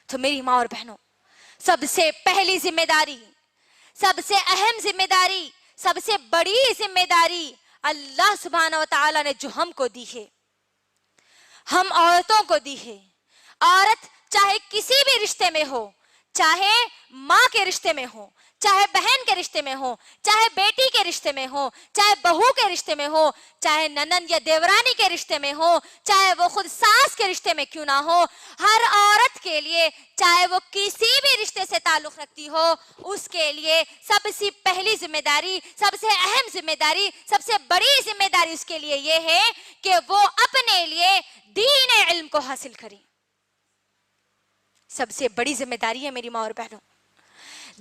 تو میری ماں اور بہنوں، سب سے پہلی ذمہ داری، سب سے اہم ذمہ داری، سب سے بڑی ذمہ داری اللہ سبحانہ و تعالیٰ نے جو ہم کو دی ہے، ہم عورتوں کو دی ہے. عورت چاہے کسی بھی رشتے میں ہو، چاہے ماں کے رشتے میں ہو، چاہے بہن کے رشتے میں ہو، چاہے بیٹی کے رشتے میں ہو، چاہے بہو کے رشتے میں ہو، چاہے ننند یا دیورانی کے رشتے میں ہو، چاہے وہ خود ساس کے رشتے میں کیوں نہ ہو، ہر عورت کے لیے چاہے وہ کسی بھی رشتے سے تعلق رکھتی ہو، اس کے لیے سب سے پہلی ذمہ داری، سب سے اہم ذمہ داری، سب سے بڑی ذمہ داری اس کے لیے یہ ہے کہ وہ اپنے لیے دین علم کو حاصل کریں. سب سے بڑی ذمہ داری ہے میری ماں اور بہنوں،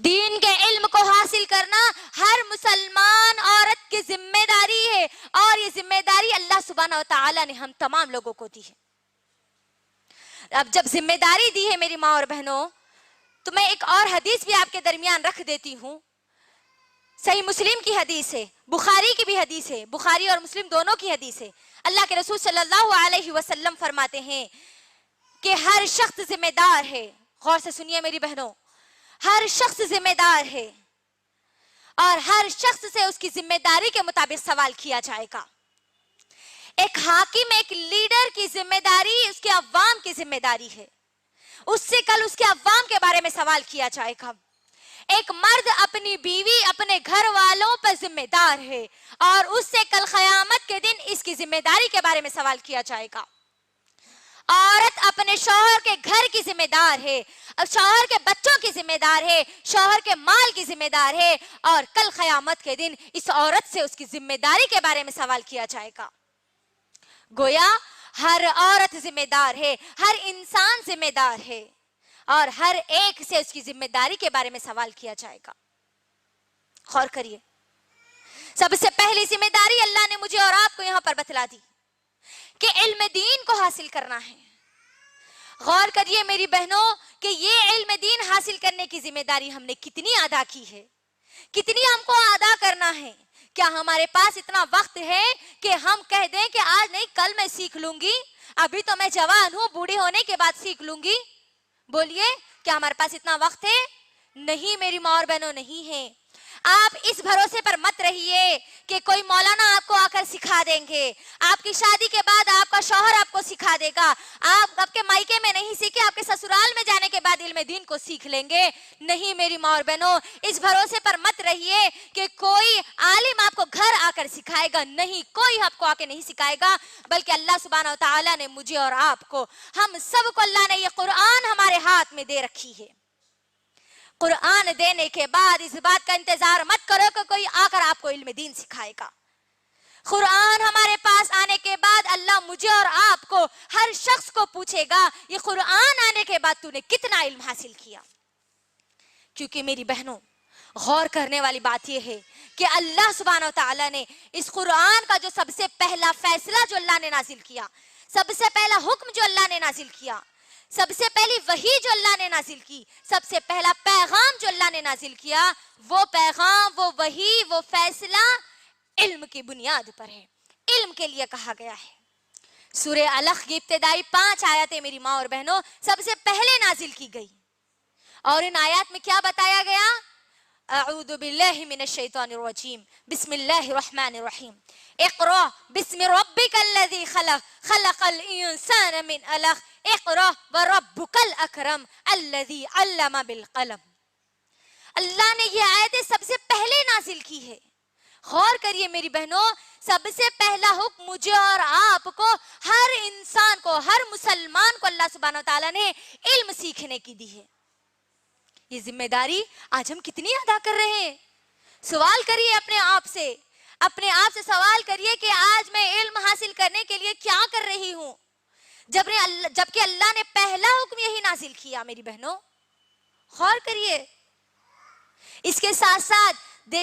دین کے علم کو حاصل کرنا ہر مسلمان عورت کی ذمہ داری ہے، اور یہ ذمہ داری اللہ سبحانہ و تعالیٰ نے ہم تمام لوگوں کو دی ہے. اب جب ذمہ داری دی ہے میری ماں اور بہنوں، تو میں ایک اور حدیث بھی آپ کے درمیان رکھ دیتی ہوں. صحیح مسلم کی حدیث ہے، بخاری کی بھی حدیث ہے، بخاری اور مسلم دونوں کی حدیث ہے. اللہ کے رسول صلی اللہ علیہ وسلم فرماتے ہیں کہ ہر شخص ذمہ دار ہے. غور سے سنیے میری بہنوں، ہر شخص ذمہ دار ہے، اور ہر شخص سے اس کی ذمہ داری کے مطابق سوال کیا جائے گا. ایک حاکم، ایک لیڈر کی ذمہ داری اس کے عوام کی ذمہ داری ہے، اس سے کل اس کے عوام کے بارے میں سوال کیا جائے گا. ایک مرد اپنی بیوی، اپنے گھر والوں پر ذمہ دار ہے، اور اس سے کل قیامت کے دن اس کی ذمہ داری کے بارے میں سوال کیا جائے گا. عورت اپنے شوہر کے گھر کی ذمہ دار ہے، شوہر کے بچوں کی ذمہ دار ہے، شوہر کے مال کی ذمہ دار ہے، اور کل قیامت کے دن اس عورت سے اس کی ذمہ داری کے بارے میں سوال کیا جائے گا. گویا ہر عورت ذمہ دار ہے، ہر انسان ذمہ دار ہے، اور ہر ایک سے اس کی ذمہ داری کے بارے میں سوال کیا جائے گا. غور کریے، سب سے پہلی ذمہ داری اللہ نے مجھے اور آپ کو یہاں پر بتلا دی کہ علم دین کو حاصل کرنا ہے. غور کریے میری بہنوں کہ یہ علم دین حاصل کرنے کی ذمہ داری ہم نے کتنی ادا کی ہے، کتنی ہم کو ادا کرنا ہے. کیا ہمارے پاس اتنا وقت ہے کہ ہم کہہ دیں کہ آج نہیں کل میں سیکھ لوں گی، ابھی تو میں جوان ہوں، بوڑھی ہونے کے بعد سیکھ لوں گی؟ بولیے، کیا ہمارے پاس اتنا وقت ہے؟ نہیں میری ماں اور بہنوں، نہیں ہے. آپ اس بھروسے پر مت رہیے کہ کوئی مولانا آپ کو آ کر سکھا دیں گے، آپ کی شادی کے بعد آپ کا شوہر آپ کو سکھا دے گا، آپ کے مائکے میں نہیں سیکھے، آپ کے سسرال میں جانے کے بعد علم دین کو سیکھ لیں گے. نہیں میری ماں اور بہنوں، اس بھروسے پر مت رہیے کہ کوئی عالم آپ کو گھر آ کر سکھائے گا. نہیں، کوئی آپ کو آ کے نہیں سکھائے گا، بلکہ اللہ سبحانہ و تعالیٰ نے مجھے اور آپ کو، ہم سب کو اللہ نے یہ قرآن ہمارے ہاتھ میں دے رکھی ہے. قرآن دینے کے بعد اس بات کا انتظار مت کرو کہ کوئی آ کر آپ کو علم دین سکھائے گا. قرآن ہمارے پاس آنے کے بعد اللہ مجھے اور آپ کو، ہر شخص کو پوچھے گا یہ قرآن آنے کے بعد تو نے کتنا علم حاصل کیا. کیونکہ میری بہنوں، غور کرنے والی بات یہ ہے کہ اللہ سبحانہ و تعالیٰ نے اس قرآن کا جو سب سے پہلا فیصلہ جو اللہ نے نازل کیا، سب سے پہلا حکم جو اللہ نے نازل کیا، سب سے پہلی وحی جو اللہ نے نازل کی، سب سے پہلا پیغام جو اللہ نے نازل کیا، وہ پیغام، وہ وحی، وہ فیصلہ علم کی بنیاد پر ہے، علم کے لیے کہا گیا ہے. سورہ علق کی ابتدائی 5 آیتیں میری ماں اور بہنوں سب سے پہلے نازل کی گئی، اور ان آیات میں کیا بتایا گیا؟ اعوذ باللہ من الشیطان الرجیم، بسم اللہ الرحمن الرحیم، اقرأ بسم ربک الذی خلق، خلق الانسان من علق، اقرأ وربک الاکرم الذی علم بالقلم. اللہ نے یہ آیتیں سب سے پہلے نازل کی ہے. غور کریے میری بہنوں، سب سے پہلا حکم مجھے اور آپ کو، ہر انسان کو، ہر مسلمان کو اللہ سبحانہ وتعالیٰ نے علم سیکھنے کی دی ہے. یہ ذمہ داری آج ہم کتنی ادا کر رہے ہیں؟ سوال کریے اپنے آپ سے سوال کریے کہ آج میں علم حاصل کرنے کے لیے کیا کر رہی ہوں، جبکہ اللہ نے پہلا حکم یہی نازل کیا. میری بہنوں غور کریے. اس کے ساتھ ساتھ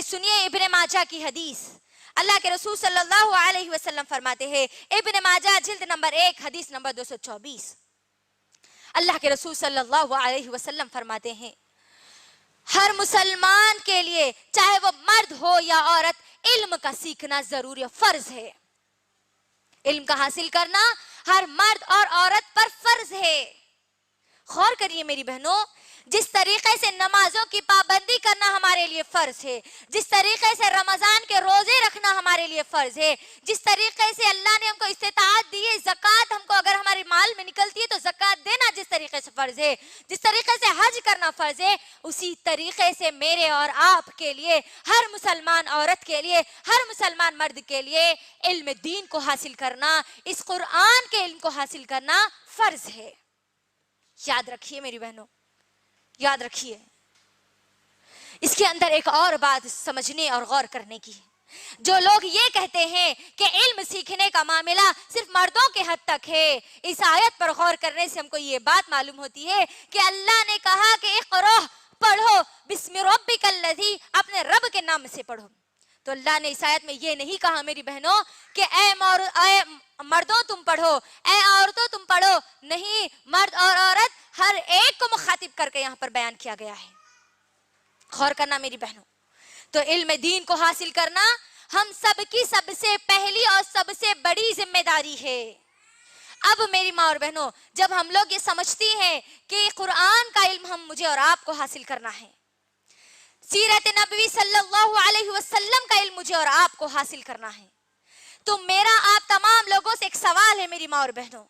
سنیے ابن ماجہ کی حدیث. اللہ کے رسول صلی اللہ علیہ وسلم فرماتے ہیں، ابن ماجہ جلد نمبر 1 حدیث نمبر 224، اللہ کے رسول صلی اللہ علیہ وسلم فرماتے ہیں، ہر مسلمان کے لیے چاہے وہ مرد ہو یا عورت، علم کا سیکھنا ضروری فرض ہے. علم کا حاصل کرنا ہر مرد اور عورت پر فرض ہے. غور کریے میری بہنوں، جس طریقے سے نمازوں کی پابندی کرنا ہمارے لیے فرض ہے، جس طریقے سے رمضان کے روزے رکھنا ہمارے لیے فرض ہے، جس طریقے سے اللہ نے ہم کو استطاعت دی ہے، زکوٰۃ ہم کو اگر ہمارے مال میں نکلتی ہے تو زکوٰۃ دینا جس طریقے سے فرض ہے، جس طریقے سے حج کرنا فرض ہے، اسی طریقے سے میرے اور آپ کے لیے، ہر مسلمان عورت کے لیے، ہر مسلمان مرد کے لیے علم دین کو حاصل کرنا، اس قرآن کے علم کو حاصل کرنا فرض ہے۔ یاد رکھیے میری بہنوں، یاد رکھیے، اس کے اندر ایک اور بات سمجھنے اور غور کرنے کی ہے۔ جو لوگ یہ کہتے ہیں کہ علم سیکھنے کا معاملہ صرف مردوں کے حد تک ہے، اس آیت پر غور کرنے سے ہم کو یہ بات معلوم ہوتی ہے کہ اللہ نے کہا کہ اقرأ، پڑھو، بسم ربک الذی، اپنے رب کے نام سے پڑھو۔ تو اللہ نے اس آیت میں یہ نہیں کہا میری بہنوں کہ اے مردوں تم پڑھو، اے عورتوں تم پڑھو، نہیں، مرد اور عورت ہر ایک کو مخاطب کر کے یہاں پر بیان کیا گیا ہے۔ غور کرنا میری بہنوں، تو علم دین کو حاصل کرنا ہم سب کی سب سے پہلی اور سب سے بڑی ذمہ داری ہے۔ اب میری ماں اور بہنوں، جب ہم لوگ یہ سمجھتی ہیں کہ قرآن کا علم مجھے اور آپ کو حاصل کرنا ہے، سیرت نبوی صلی اللہ علیہ وسلم کا علم مجھے اور آپ کو حاصل کرنا ہے، تو میرا آپ تمام لوگوں سے ایک سوال ہے میری ماں اور بہنوں،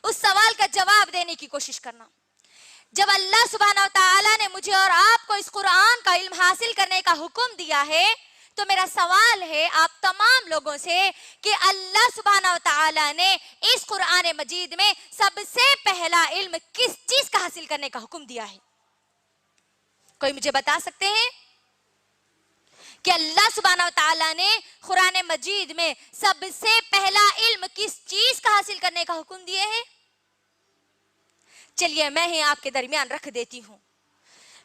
اس سوال کا جواب دینے کی کوشش کرنا۔ جب اللہ سبحانہ و تعالیٰ نے مجھے اور آپ کو اس قرآن کا علم حاصل کرنے کا حکم دیا ہے، تو میرا سوال ہے آپ تمام لوگوں سے کہ اللہ سبحانہ و تعالیٰ نے اس قرآن مجید میں سب سے پہلا علم کس چیز کا حاصل کرنے کا حکم دیا ہے؟ کوئی مجھے بتا سکتے ہیں کہ اللہ سبحانہ و تعالیٰ نے قرآن مجید میں سب سے پہلا علم کس چیز کا حاصل کرنے کا حکم دیے ہیں؟ چلیے میں ہی آپ کے درمیان رکھ دیتی ہوں۔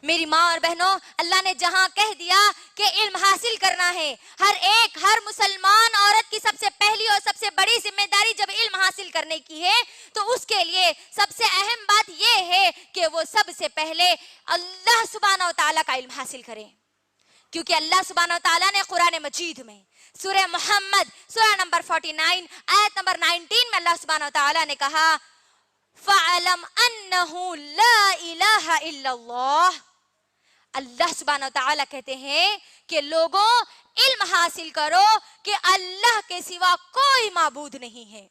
میری ماں اور بہنوں، اللہ نے جہاں کہہ دیا کہ علم حاصل کرنا ہے، ہر مسلمان عورت کی سب سے پہلی اور سب سے بڑی ذمہ داری جب علم حاصل کرنے کی ہے، تو اس کے لیے سب سے اہم بات یہ ہے کہ وہ سب سے پہلے اللہ سبحانہ و تعالیٰ کا علم حاصل کریں، کیونکہ اللہ سبحانہ و تعالیٰ نے قرآن مجید میں سورہ محمد سورہ نمبر 49 آیت نمبر 19 میں اللہ سبحانہ و تعالیٰ نے کہا فَعَلَمْ أَنَّهُ لَا إِلَهَ إِلَّا اللَّهُ۔ اللہ سبحانہ و تعالیٰ کہتے ہیں کہ لوگوں علم حاصل کرو کہ اللہ کے سوا کوئی معبود نہیں ہے۔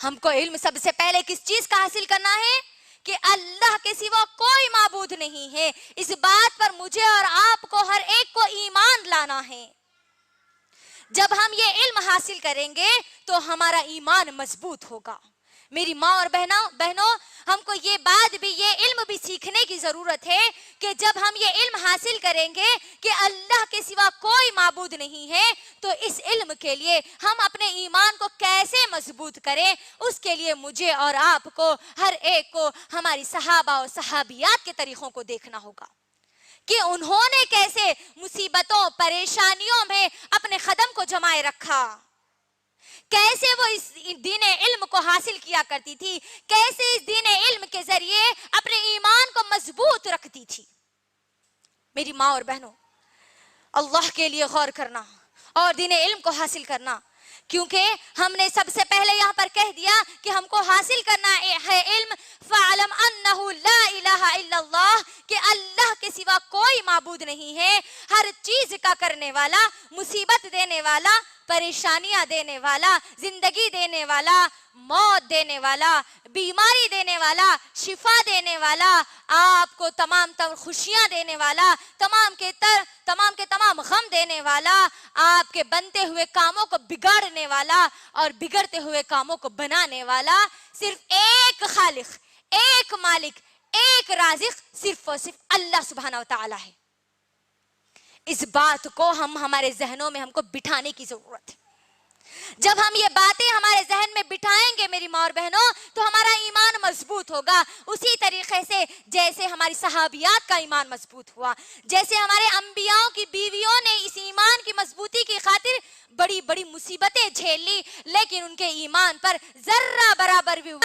ہم کو علم سب سے پہلے کس چیز کا حاصل کرنا ہے؟ کہ اللہ کے سوا کوئی معبود نہیں ہے۔ اس بات پر مجھے اور آپ کو ہر ایک کو ایمان لانا ہے۔ جب ہم یہ علم حاصل کریں گے تو ہمارا ایمان مضبوط ہوگا۔ میری ماں اور بہنوں، ہم کو یہ بات بھی، یہ علم بھی سیکھنے کی ضرورت ہے کہ جب ہم یہ علم حاصل کریں گے کہ اللہ کے سوا کوئی معبود نہیں ہے، تو اس علم کے لیے ہم اپنے ایمان کو کیسے مضبوط کریں، اس کے لیے مجھے اور آپ کو، ہر ایک کو، ہماری صحابہ اور صحابیات کے طریقوں کو دیکھنا ہوگا کہ انہوں نے کیسے مصیبتوں، پریشانیوں میں اپنے قدم کو جمائے رکھا، کیسے وہ اس دین علم کو حاصل کیا کرتی تھی، کیسے اس دین علم کے ذریعے اپنے ایمان کو مضبوط رکھتی تھی۔ میری ماں اور بہنوں، اللہ کے لیے غور کرنا اور دین علم کو حاصل کرنا، کیونکہ ہم نے سب سے پہلے یہاں پر کہہ دیا کہ ہم کو حاصل کرنا ہے علم فَعَلَمْ أَنَّهُ لَا إِلَهَ إِلَّا اللَّهُ، کہ اللہ کے سوا کوئی معبود نہیں ہے، ہر چیز کا کرنے والا، مصیبت دینے والا، پریشانیاں دینے والا، زندگی دینے والا، موت دینے والا، بیماری دینے والا، شفا دینے والا، آپ کو تمام خوشیاں دینے والا، تمام کے تمام غم دینے والا، آپ کے بنتے ہوئے کاموں کو بگاڑنے والا اور بگڑتے ہوئے کاموں کو بنانے والا، صرف ایک خالق، ایک مالک، ایک رازق، صرف اور صرف اللہ سبحانہ و تعالیٰ ہے۔ اس بات کو ہمارے ذہنوں میں ہم کو بٹھانے کی ضرورت ہے۔ جب ہم یہ باتیں ہمارے ذہن میں بٹھائیں گے میری ماں اور بہنوں، تو ہمارا ایمان مضبوط ہوگا، اسی طریقے سے جیسے ہماری صحابیات کا ایمان مضبوط ہوا، جیسے ہمارے انبیاء کی بیویوں نے اس ایمان کی مضبوطی کی خاطر بڑی بڑی مصیبتیں جھیل لی، لیکن ان کے ایمان پر ذرہ برابر بھی